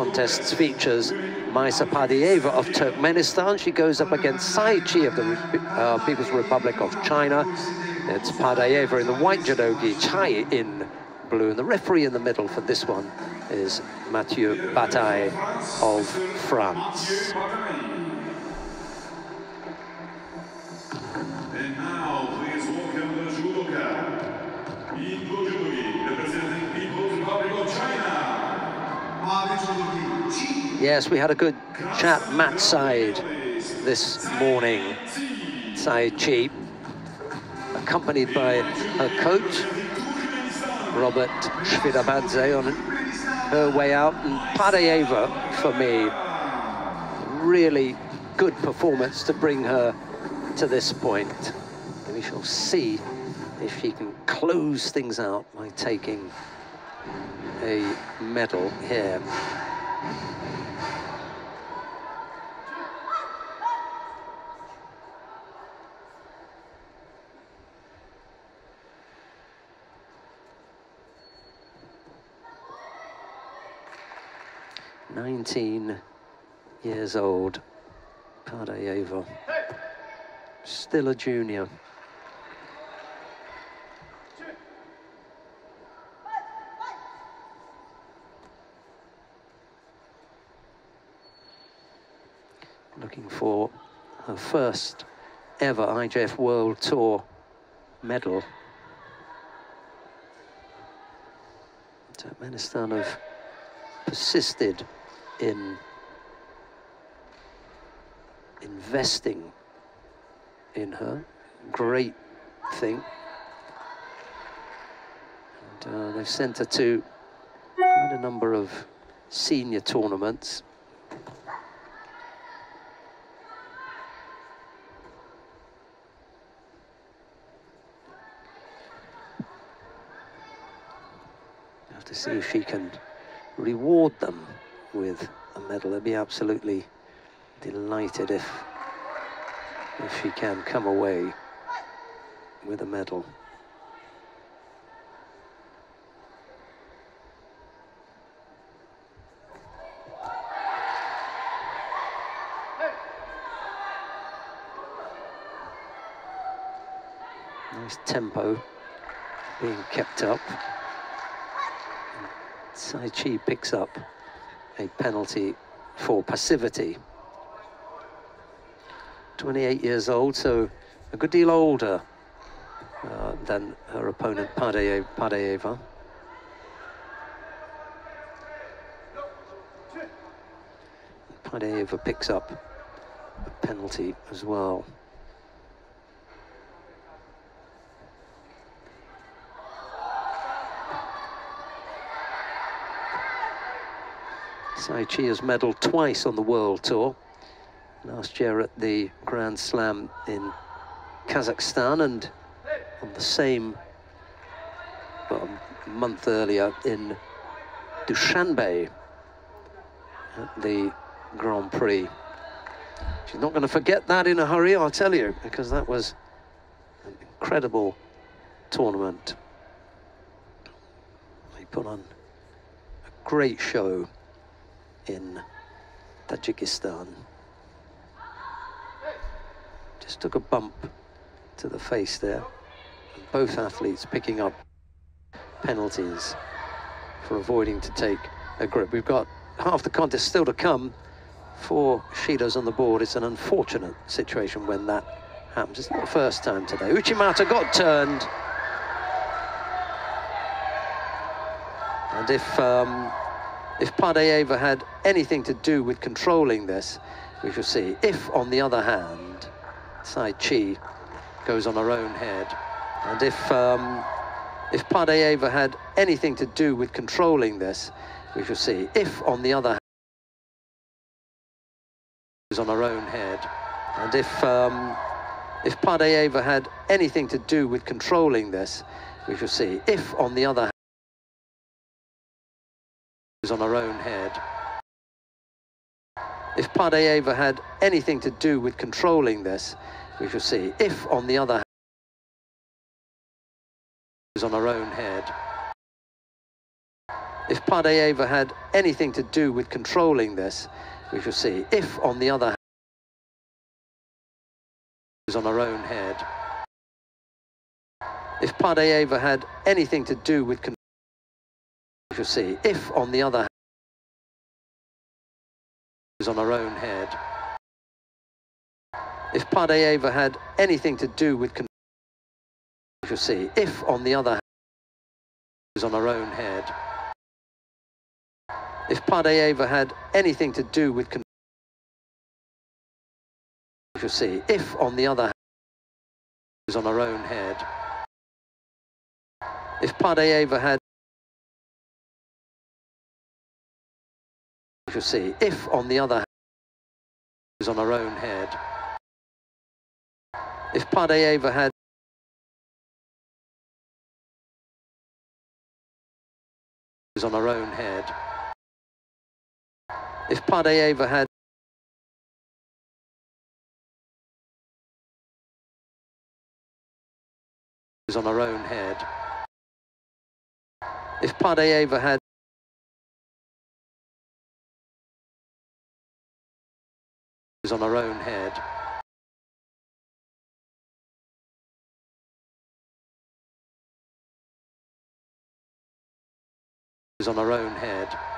contests features Maýsa Pardaýewa of Turkmenistan. She goes up against Chi of the People's Republic of China. It's Pardaýewa in the white judogi, Chi in blue, and the referee in the middle for this one is Mathieu Bataille of France. And now, please welcome the judoka, representing People's Republic of China. Yes, we had a good chat mat side this morning. Chi, accompanied by her coach, Robert Shvidabadze, on her way out. And Pardaýewa, for me, really good performance to bring her to this point. And we shall see if she can close things out by taking a medal here. "19 years old, Pardaýewa, still a junior." Looking for her first ever IJF World Tour medal. Turkmenistan have persisted in investing in her. Great thing. And they've sent her to quite a number of senior tournaments. Have to see if she can reward them with a medal. They'd be absolutely delighted if she can come away with a medal. Nice tempo being kept up. Chi picks up a penalty for passivity. 28 years old, so a good deal older than her opponent Pardaýewa. Pardaýewa picks up a penalty as well. Chi has medalled twice on the World Tour. Last year at the Grand Slam in Kazakhstan, and on the same, well, a month earlier in Dushanbe at the Grand Prix. She's not going to forget that in a hurry, I'll tell you, because that was an incredible tournament. They put on a great show in Tajikistan. Just took a bump to the face there. And both athletes picking up penalties for avoiding to take a grip. We've got half the contest still to come. 4 Shidos on the board. It's an unfortunate situation when that happens. It's not the first time today. Uchimata got turned. And if Pardaýewa had anything to do with controlling this, we shall see. If, on the other hand, Chi goes on her own head, and if Pardaýewa had anything to do with controlling this, we shall see. If, on the other hand, goes on her own head, and if Pardaýewa had anything to do with controlling this, we shall see. If, on the other hand, on her own head. If Pardaýewa had anything to do with controlling this, we shall see. If, on the other hand, on her own head. If Pardaýewa had anything to do with controlling this, we shall see. If, on the other hand, is on her own head. If Pardaýewa had anything to do with controlling, we shall see. If, on the other hand, is on her own head. If Pardaýewa had anything to do with controlling, we shall see. If, on the other hand, is on her own head. If Pardaýewa had anything to do with controlling, we shall see. If, on the other hand, is on her own head. If Pardaýewa had, we shall see. If, on the other hand, is on her own head. If Pardaýewa had, is on her own head. If Pardaýewa had, is on her own head. If Pardaýewa had, is on her own head. Is on her own head.